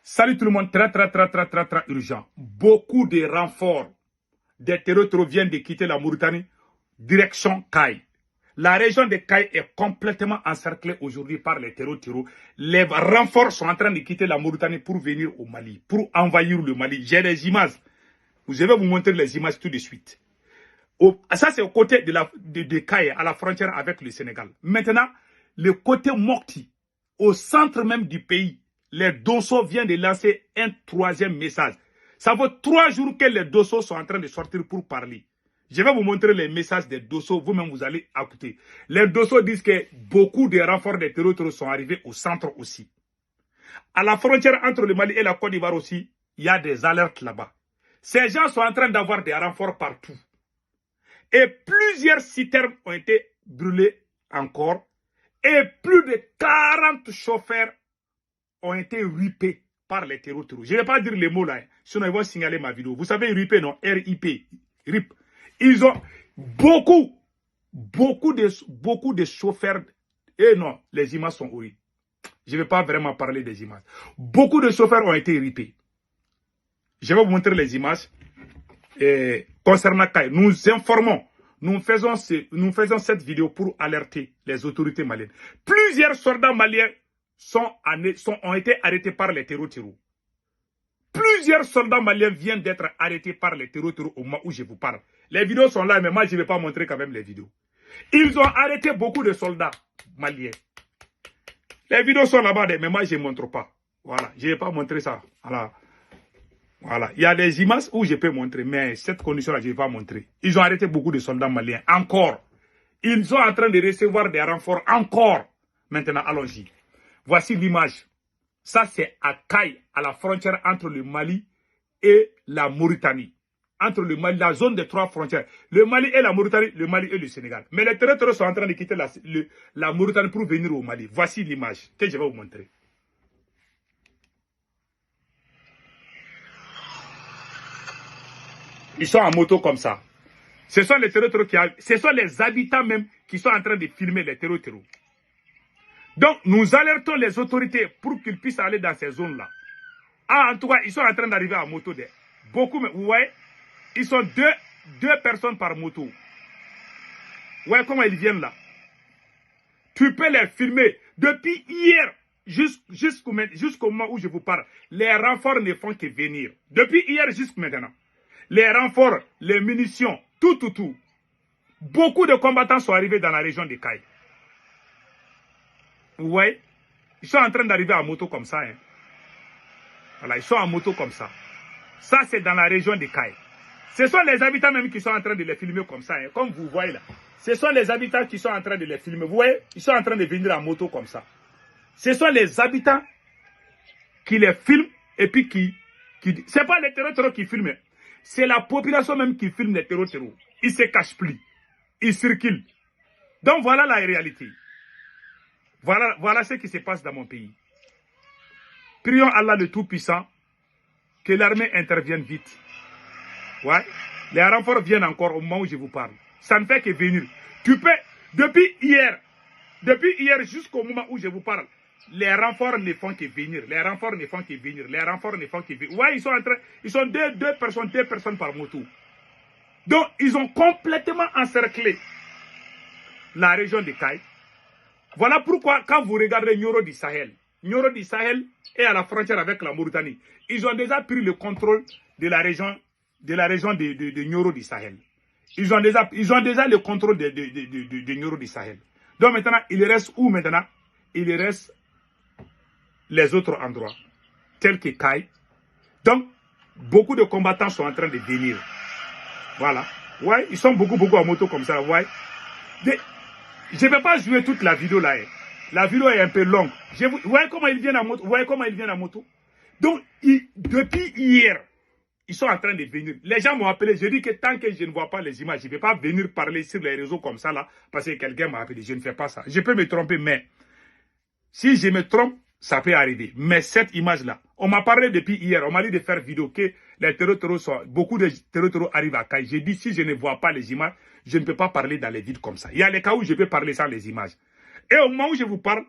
Salut tout le monde, très urgent. Beaucoup de renforts des terreaux viennent de quitter la Mauritanie, direction Caille. La région de Caille est complètement encerclée aujourd'hui par les terreaux. Les renforts sont en train de quitter la Mauritanie pour venir au Mali, pour envahir le Mali. J'ai des images. Je vais vous montrer les images tout de suite. Ça, c'est au côté de Caille, à la frontière avec le Sénégal. Maintenant, le côté Mokti, au centre même du pays, les Dosso viennent de lancer un troisième message. Ça fait 3 jours que les Dosso sont en train de sortir pour parler. Je vais vous montrer les messages des Dosso, vous-même vous allez écouter. Les Dosso disent que beaucoup de renforts des terreaux sont arrivés au centre aussi. À la frontière entre le Mali et la Côte d'Ivoire aussi, il y a des alertes là-bas. Ces gens sont en train d'avoir des renforts partout. Et plusieurs citernes ont été brûlées encore. Et plus de 40 chauffeurs ont été ripés par les terreaux. Je ne vais pas dire les mots là, sinon ils vont signaler ma vidéo. Vous savez, ripé, non? R-I-P. RIP. Ils ont beaucoup de chauffeurs. Et non, les images sont horribles. Je ne vais pas vraiment parler des images. Beaucoup de chauffeurs ont été ripés. Je vais vous montrer les images. Concernant Caille, nous informons. Nous faisons cette vidéo pour alerter les autorités maliennes. Plusieurs soldats maliens ont été arrêtés par les terreaux. Plusieurs soldats maliens viennent d'être arrêtés par les terreaux au moment où je vous parle. Les vidéos sont là, mais moi je ne vais pas montrer quand même les vidéos. Ils ont arrêté beaucoup de soldats maliens. Les vidéos sont là-bas, mais moi je ne montre pas. Voilà, je ne vais pas montrer ça. Voilà, il y a des images où je peux montrer, mais cette condition-là, je ne vais pas montrer. Ils ont arrêté beaucoup de soldats maliens, encore. Ils sont en train de recevoir des renforts, encore. Maintenant, allons-y. Voici l'image. Ça, c'est à Caille, à la frontière entre le Mali et la Mauritanie. Entre le Mali, la zone des 3 frontières. Le Mali et la Mauritanie, le Mali et le Sénégal. Mais les terroristes sont en train de quitter la Mauritanie pour venir au Mali. Voici l'image que je vais vous montrer. Ils sont en moto comme ça. Ce sont les terreaux qui arrivent. Ce sont les habitants même qui sont en train de filmer les terreaux. Donc, nous alertons les autorités pour qu'ils puissent aller dans ces zones-là. Ah, en tout cas, ils sont en train d'arriver à moto. Beaucoup, vous voyez, ils sont deux personnes par moto. Vous voyez comment ils viennent là. Tu peux les filmer. Depuis hier jusqu'au moment où je vous parle, les renforts ne font que venir. Depuis hier jusqu'à maintenant. Les renforts, les munitions, tout. Beaucoup de combattants sont arrivés dans la région de Caille. Vous voyez? Ils sont en train d'arriver à moto comme ça. Hein. Voilà, ils sont en moto comme ça. Ça, c'est dans la région de Caille. Ce sont les habitants même qui sont en train de les filmer comme ça. Hein, comme vous voyez là. Ce sont les habitants qui sont en train de les filmer. Vous voyez? Ils sont en train de venir en moto comme ça. Ce sont les habitants qui les filment et puis qui ce n'est pas les terreaux qui filment. C'est la population même qui filme les terreaux. Ils se cachent plus. Ils circulent. Donc voilà la réalité. Voilà ce qui se passe dans mon pays. Prions Allah le Tout-Puissant que l'armée intervienne vite. Ouais. Les renforts viennent encore au moment où je vous parle. Ça ne fait que venir. Tu peux, depuis hier jusqu'au moment où je vous parle, les renforts ne font que venir. Les renforts ne font que venir. Les renforts ne font que venir. Ouais, ils sont deux personnes par moto. Donc, ils ont complètement encerclé la région de Caille. Voilà pourquoi, quand vous regardez Nioro du Sahel est à la frontière avec la Mauritanie. Ils ont déjà pris le contrôle de la région de Nioro du Sahel. Ils ont déjà le contrôle de Nioro du Sahel. Donc maintenant, il reste où maintenant? Il reste les autres endroits, tels que Caille. Donc, beaucoup de combattants sont en train de venir. Voilà. Ouais, ils sont beaucoup en moto comme ça. Ouais. Je ne vais pas jouer toute la vidéo là. La vidéo est un peu longue. Vous voyez comment ils viennent en moto? Donc, depuis hier, ils sont en train de venir. Les gens m'ont appelé. Je dis que tant que je ne vois pas les images, je ne vais pas venir parler sur les réseaux comme ça là, parce que quelqu'un m'a appelé. Je ne fais pas ça. Je peux me tromper, mais si je me trompe, ça peut arriver. Mais cette image-là, on m'a parlé depuis hier. On m'a dit de faire vidéo que les terreaux beaucoup de terreaux arrivent à Caille. J'ai dit si je ne vois pas les images, je ne peux pas parler dans les vides comme ça. Il y a les cas où je peux parler sans les images. Et au moment où je vous parle,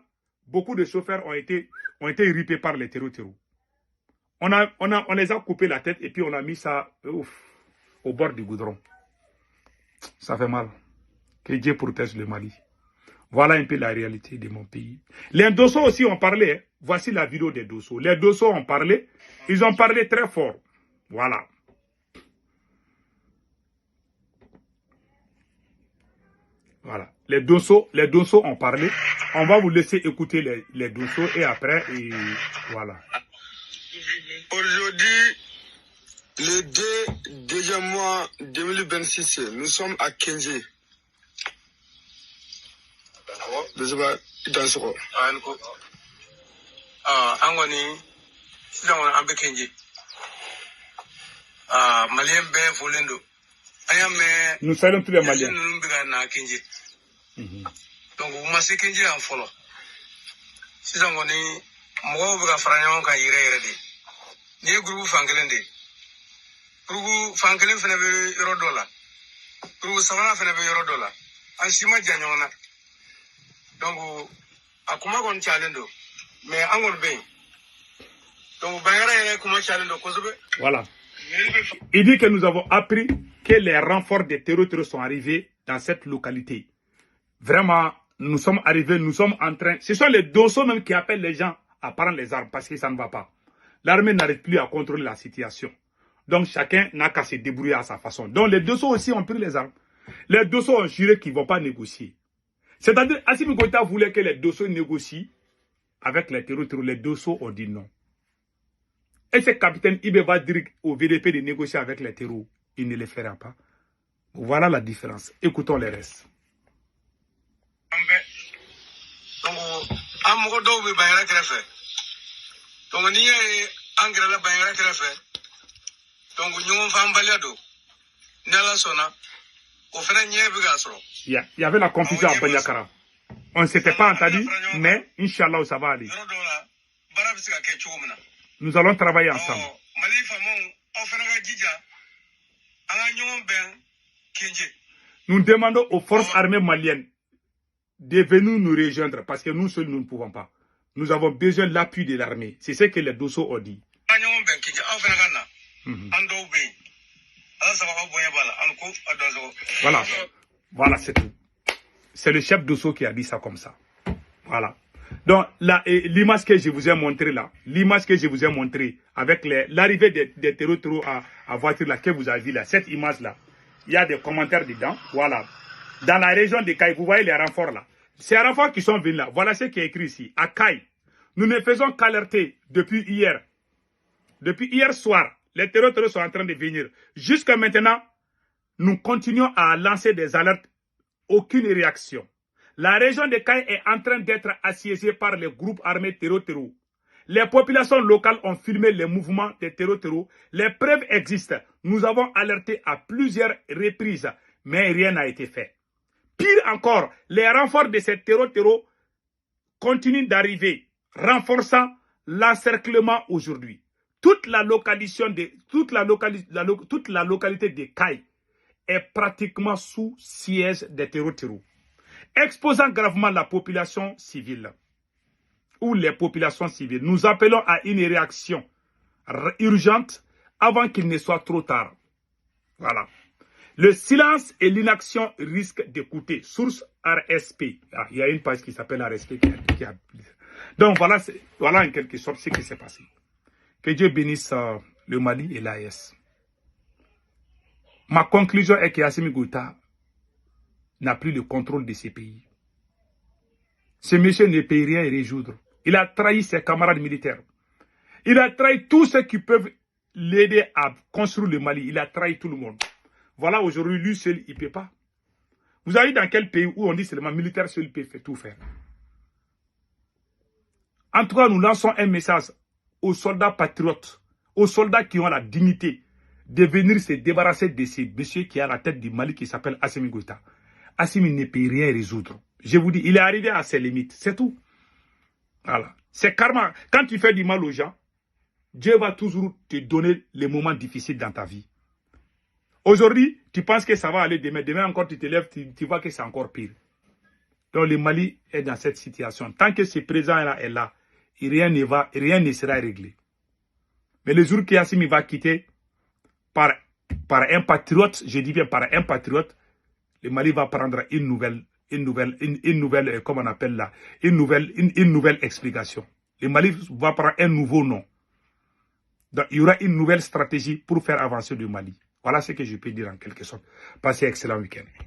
beaucoup de chauffeurs ont été ripés par les terreaux. On les a coupé la tête et puis on a mis ça au bord du goudron. Ça fait mal. Que Dieu protège le Mali. Voilà un peu la réalité de mon pays. Les Dosso aussi ont parlé. Hein. Voici la vidéo des Dosso. Les Dosso ont parlé. Ils ont parlé très fort. Voilà. Voilà. Les Dosso ont parlé. On va vous laisser écouter les Dosso et après, et voilà. Aujourd'hui, le 2 mois 2026, nous sommes à Kenji. Nous saluons tous les Maliens. Donc, vous m'avez Kenji en follow. Si vous avez un frère qui est ni groupe fangelende groupe fangelen fene be euro dollar groupe savana fene be euro dollar ansima janyona donc akuma kon chalendo mais angol be donc bayara kuma chalendo kozobe. Voilà. Il dit que nous avons appris que les renforts des terroristes sont arrivés dans cette localité. Vraiment, nous sommes arrivés, nous sommes en train. Ce sont les Dosso même qui appellent les gens à prendre les armes parce que ça ne va pas. L'armée n'arrive plus à contrôler la situation. Donc chacun n'a qu'à se débrouiller à sa façon. Donc les Dosso aussi ont pris les armes. Les Dosso ont juré qu'ils ne vont pas négocier. C'est-à-dire, Assimi Goïta voulait que les Dosso négocient avec les terroristes. Les Dosso ont dit non. Et ce capitaine Ibe va dire au VDP de négocier avec les terroristes. Il ne le fera pas. Voilà la différence. Écoutons les restes. Donc, il y a la bannière qui est fait. Donc, nous avons fait il y avait la confusion à Banyakara. On ne s'était pas entendu, mais Inch'Allah, ça va aller. Nous allons travailler ensemble. Nous demandons aux forces armées maliennes de venir nous rejoindre parce que nous seuls, nous ne pouvons pas. Nous avons besoin de l'appui de l'armée. C'est ce que les Dosso ont dit. Voilà. Voilà, c'est tout. C'est le chef Dosso qui a dit ça comme ça. Voilà. Donc, l'image que je vous ai montrée là, l'image que je vous ai montrée avec l'arrivée des terroristes à voiture là, que vous avez vu là, cette image là, il y a des commentaires dedans. Voilà. Dans la région de Kaï, vous voyez les renforts là. Ces renforts qui sont venus là, voilà ce qui est écrit ici. À Kaï, nous ne faisons qu'alerter depuis hier. Depuis hier soir, les terroristes sont en train de venir. Jusqu'à maintenant, nous continuons à lancer des alertes. Aucune réaction. La région de Kaï est en train d'être assiégée par les groupes armés terroristes. Les populations locales ont filmé les mouvements des terroristes. Les preuves existent. Nous avons alerté à plusieurs reprises, mais rien n'a été fait. Pire encore, les renforts de ces terroristes continuent d'arriver, renforçant l'encerclement aujourd'hui. Toute la localité de Kaï est pratiquement sous siège des terroristes, exposant gravement la population civile ou les populations civiles. Nous appelons à une réaction urgente avant qu'il ne soit trop tard. Voilà. Le silence et l'inaction risquent de coûter. Source RSP. Ah, il y a une page qui s'appelle RSP qui a... Donc voilà en quelque sorte ce qui s'est passé. Que Dieu bénisse le Mali et l'AES. Ma conclusion est que Assimi Goïta n'a plus le contrôle de ces pays. Ce monsieur ne peut rien résoudre. Il a trahi ses camarades militaires. Il a trahi tous ceux qui peuvent l'aider à construire le Mali. Il a trahi tout le monde. Voilà, aujourd'hui, lui seul, il ne peut pas. Vous avez dans quel pays où on dit seulement militaire seul peut tout faire? En tout cas, nous lançons un message aux soldats patriotes, aux soldats qui ont la dignité de venir se débarrasser de ces messieurs qui a la tête du Mali qui s'appelle Assimi Goïta. Assimi ne peut rien résoudre. Je vous dis, il est arrivé à ses limites. C'est tout. Voilà. C'est karma. Quand tu fais du mal aux gens, Dieu va toujours te donner les moments difficiles dans ta vie. Aujourd'hui, tu penses que ça va aller demain. Demain encore, tu te lèves, tu vois que c'est encore pire. Donc le Mali est dans cette situation. Tant que ce président-là est là, rien ne sera réglé. Mais le jour qu'Assimi va quitter par un patriote, je dis bien par un patriote, le Mali va prendre une nouvelle, comment on appelle là, une nouvelle explication. Le Mali va prendre un nouveau nom. Donc, il y aura une nouvelle stratégie pour faire avancer le Mali. Voilà ce que je peux dire en quelque sorte. Passez un excellent week-end.